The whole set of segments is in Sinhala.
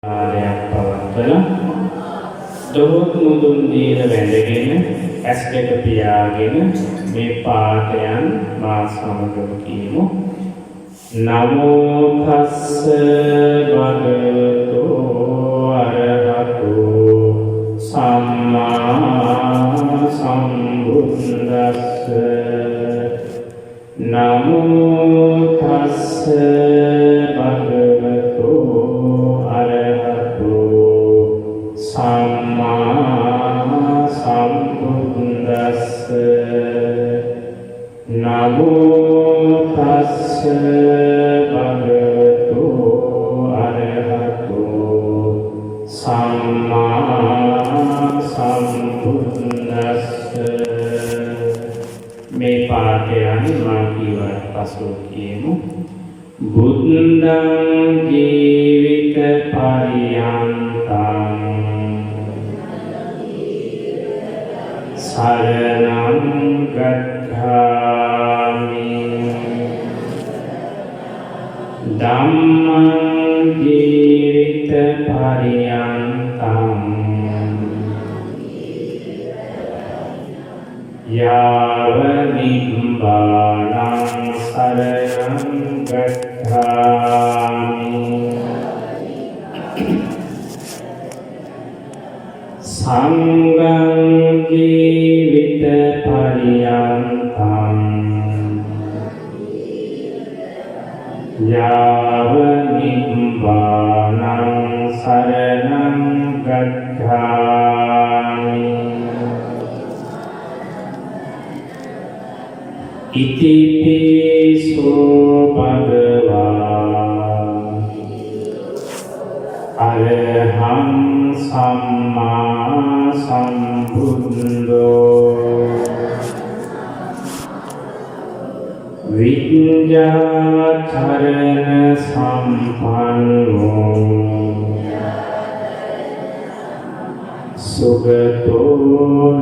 ආරයක් පවත්වලා දොහොත් මුදුන් දීර වැඳගෙන ඇස් දෙක පියාගෙන මේ පාඨයන් මා සමගම කියමු. නමෝ තස්ස භගවතු අරහතු සම්මා සම්බුද්දස්ස. නමෝ තස්ස භගවතු අරහතු සම්මා සම්බුද්දස්ස. නමෝ තස්ස භගවතු අරහතු සම්මා සම්බුද්දස්ස. මේ පාඨයන් මා කීවට පසු කියමු. බුද්ධං ජීවිත පරියන්තං සරණං ගච්ඡාමි. ධම්මං ජීවිත පරියන්තං යාව නිබ්බානං සරණං ගච්ඡාමි. සංඝං ජීවිත පරියන්තං යාව නිබ්බානං සරණං ගච්ඡාමි. ඉතිපිසෝ භගවා අරහං සම්මා සම්බුද්ධෝ විඤ්ඤාචරණ සම්පන්නෝ සුගතෝ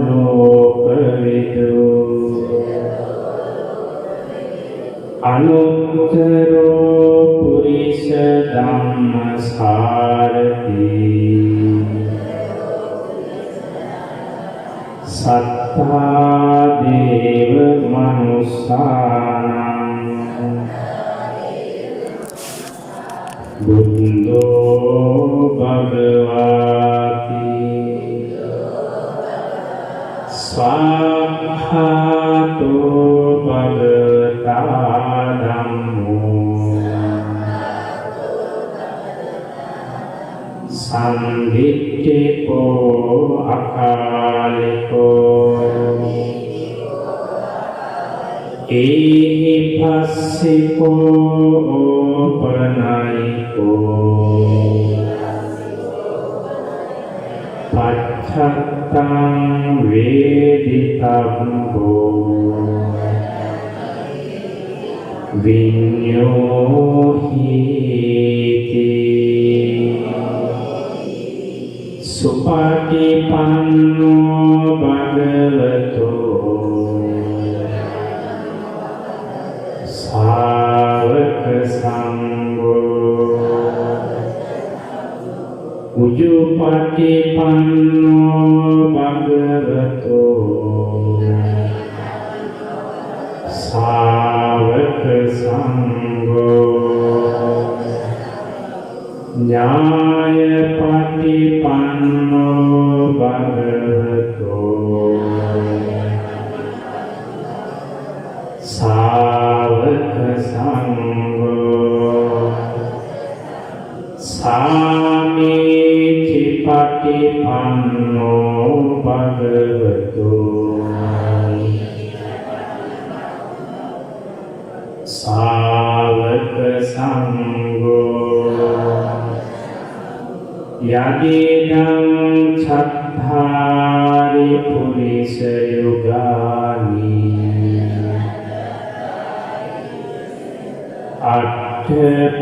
ලෝකවිදු අනුත්තරෝ පුරිස ධම්මසාරති සත්තා දේව මනුස්සානං බුද්ධෝ භගවාති ස්වාඛාතෝ භගවතා ධම්මෝ සම්දිට්ඨිකෝ අකාලිකෝ ඒහි පස්සිකෝ ඕපනයිකෝ පච්ඡත්තං වේදිතබ්බෝ විඤ්ඤෝහිති සුපටිපන්නෝ භගවතෝ ශාවක සංඝෝ උජුපටිපන්නෝ භගවතෝ ශාවක සංඝෝ ඥායපටිපන්නෝ භගවතෝ ශාවක සංඝෝ සාමීචිපටිපන්නෝ භගවතෝ ශාවක සංඝෝ යදිදං චත්තාරි පුරිස යුගානි අට්ඨ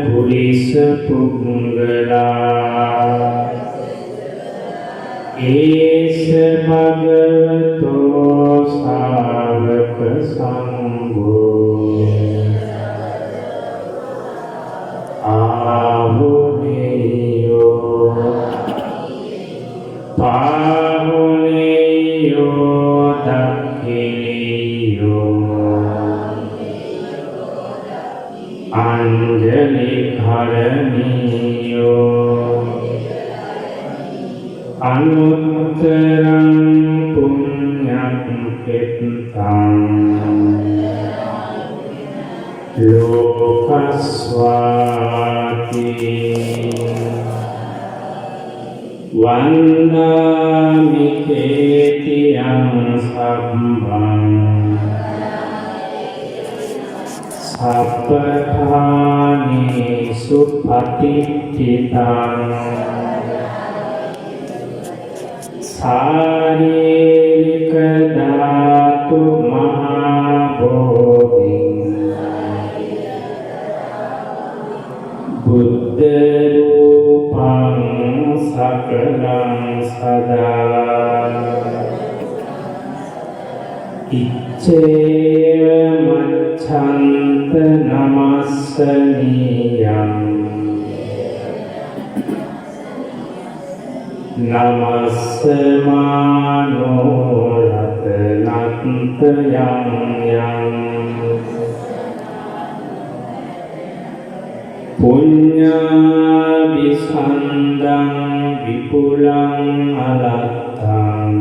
පුරිස පුංගලා ඒස භගවතෝ ශාවක සංඝෝ ආහුනේයෝ අනුත්තරං පුඤ්ඤක්ඛෙත්තං ලෝකස්වාති වන්දාමි කේතියං සම්බං සප්පඨානේසු පටිච්චිතං සාරීරික ධාතු මහා බෝධි බුද්ධ රූපං සකලං සදා ඉච්ඡේව මච්ඡන්ත නමස්සනීයං නමස්සමානෝ රතනත්යං යං පුඤ්ඤාභිසන්දං විපුලං අලත්තං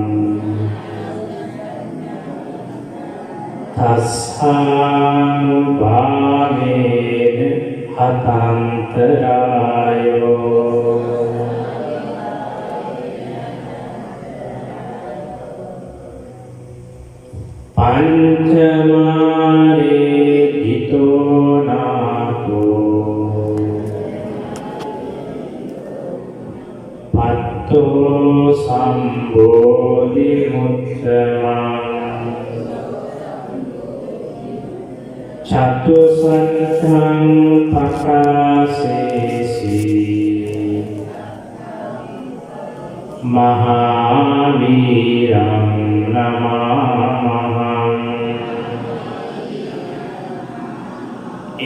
තස්සානුභාවේන හතන්තරායෝ පංචමාරේ දිතෝ නාතෝ පත්තෝ සම්බෝධි මුත්තමං චතුසත්තං පකාසේසි මහාවීරං නමාමහං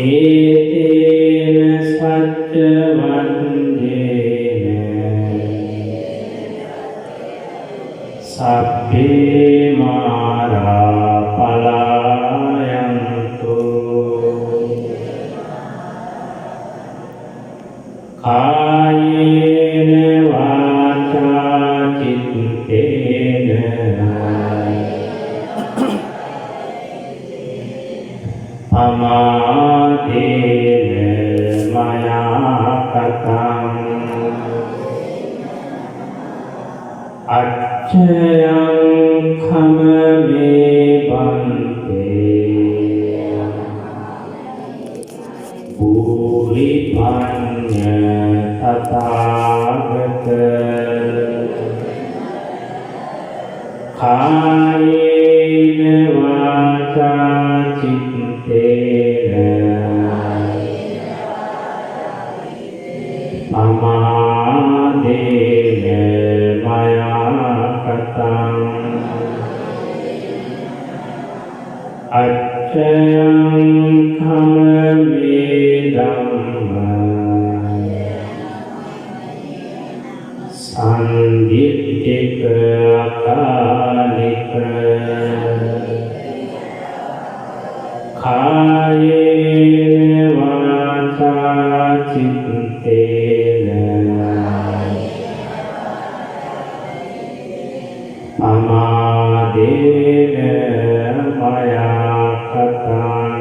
ඒතේන සච්ච වන්දේන සබ්බේ මාරා පලායන්තු කායේන වාචා චිත්තේන පමාදේන මයා කතං අච්ඡයං khමමේ බන්තේ භූරි පඤ්ඤ තථාගත කායේන වාචා චිත්තේන පමාදේන මයා කතං අච්ඡයං khමමේ ධම්මං සම්දිත්තික අකාලික කායේන වාචා චිත්තේන පමාදේන මයා කතං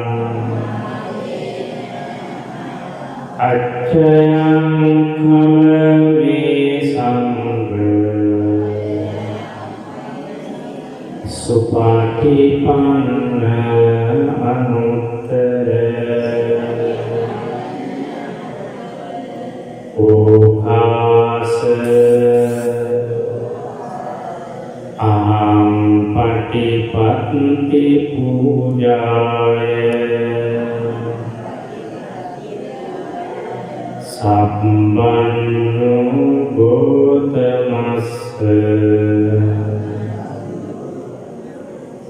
අච්ඡයං khමමේ සංඝ සුපටිපන්න අනුත්තර ඕකාස අහං පටිපත්ති පූජාය සම්බන්නෝ ගෝතමස්ස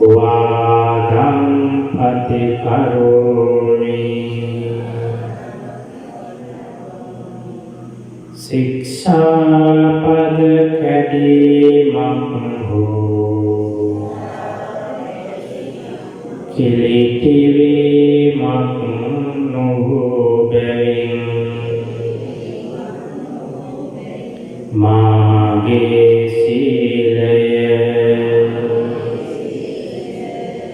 වාදං පතිකරෝමි ශික්ෂාපද කැඩීමක් හෝ කිලිටිවීමක් නොවූ බැවින් මා මාගේ සීලය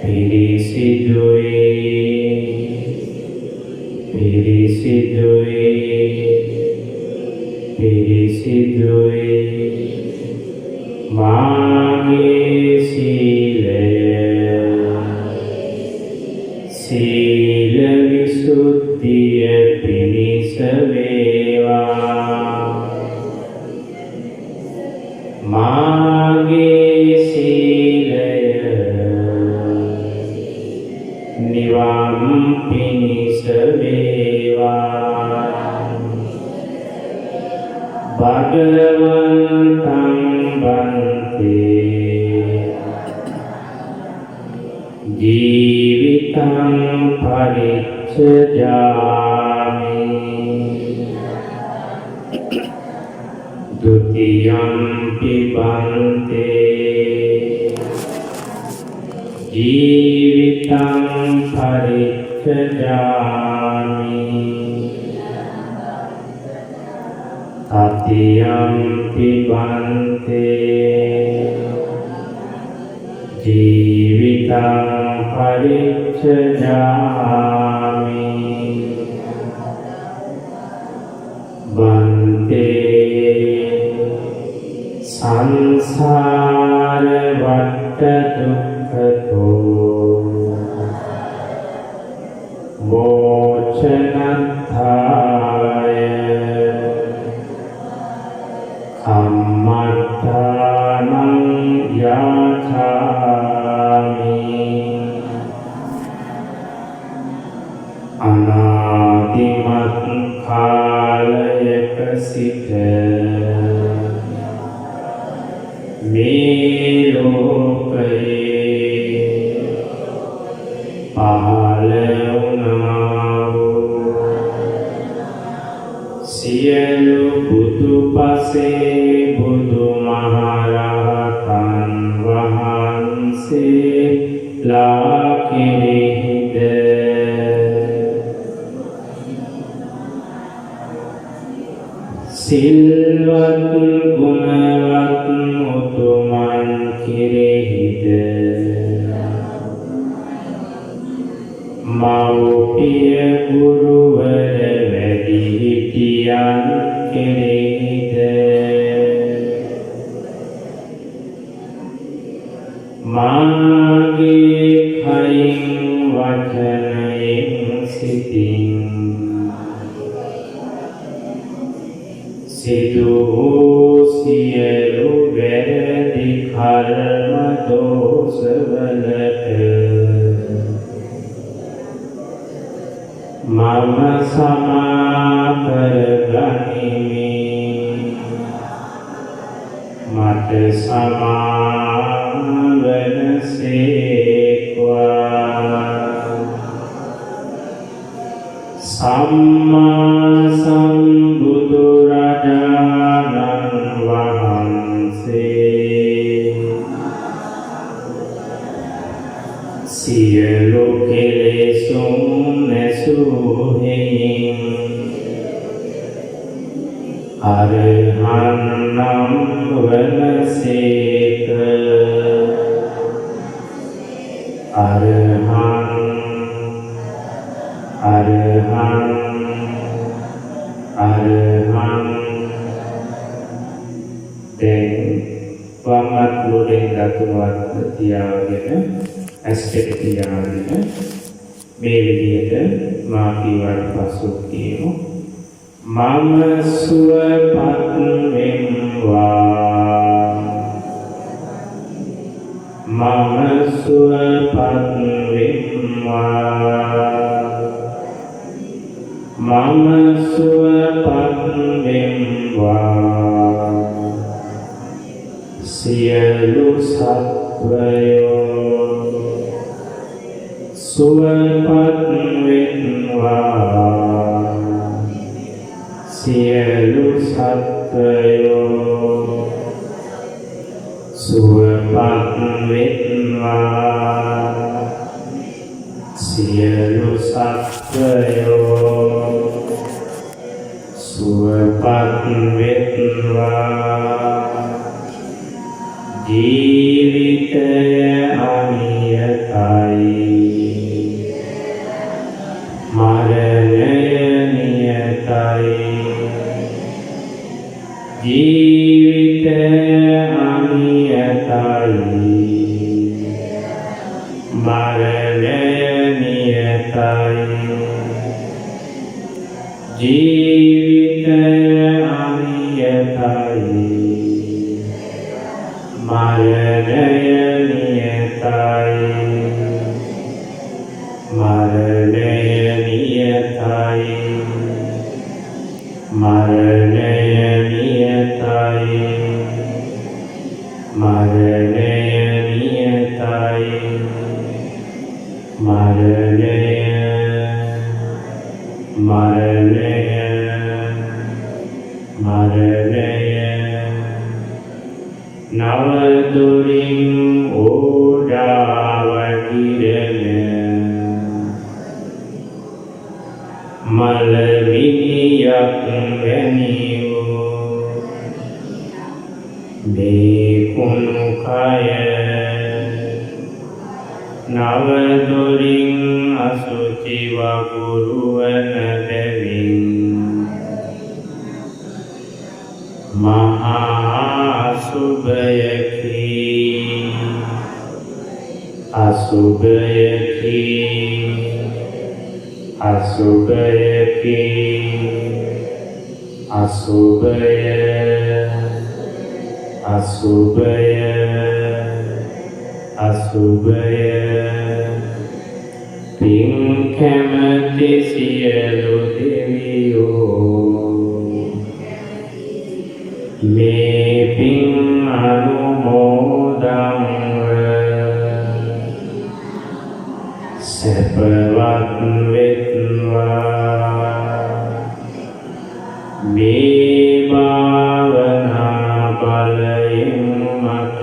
පිරිසිදුයි පිරිසිදුයි පිරිසිදුයි මාගේ සීලය සීල විසුද්ධිය පිණිස වේවා මාගේ සීලය නිවන් පිණිස වේවා භගවන්තං වන්තේ ජීවිතං පරිච්ඡයාමි ဒုတိယံ පි බන්තේ ජීවිතං පරිච්ඡයාමි තතියම්පි බන්තේ ජීවිතං පරිච්ඡයාමි බන්තේ සංසාර වට්ට දුක්ඛතෝ මෝචනත්ථාය කම්මත්තානං යාචාමි අනාදිමත් කාලයක සිට මේ ලෝකයේ පහළ වුණා වූ සියලු බුදු පසේ බුදුමහරහතන් වහන්සේලා කෙරෙහිද සිල්වත් ගුණවත් උතුමන් කෙරෙහිද මව්පිය ගුරුවර වැඩිහිටියන් කෙරෙහිද මාගේ කයින් වචනයෙන් සිතින් සිදු වූ සියලු වැරදි කර්ම දෝෂවලට මම සමා කරගනිමි මට සමා වනසේක්වා සම්මා සම්බුදුරජාණන් වහන්සේ සියලු කෙලෙසුන් නැසූ අරහං නම් වනසේක අරහං දැන් වමත් ලෝඩෙන් දකුණුවත් තියාගෙන ඇස් දෙක තියාගෙන මේ විදිහට මා කීවට පසු කියමු මම සුවපත් වෙම්වා මම සුවපත් වෙම්වා මම සුවපත් වෙම්වා සියලු සත්වයෝ සුවපත් වෙත්වා සියලු සත්වයෝ සුවපත් වෙත්වා සියලු සත්වයෝ සුවපත් වෙත්වා ජීවිතය අනියතයි මරණය නියතයි ජීවිතය අනියතයි මරණය නියතයි ජීවිතය අනියතයි මරණය නියතයි මරණය නියතයි මරණය නියතයි මරණය නියතයි මරණය මරණය මරණය නවදුරින් ඕඩාවකිරන මලමිනියක් වැනිවූ මේ කුණු කය නවදුරින් අසුචි වගුරුවන බැවින් මහා අසුභයකි අසුභයකි අසුභයකි අසුභය අසුභය අසුභය පින් කැමැති සියලු දෙවියෝ මේ පින් අනුමෝදන්ව සැපවත් වෙත්වා මේ භාවනා බලයෙන් මට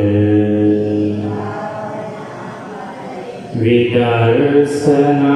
විදර්ශනා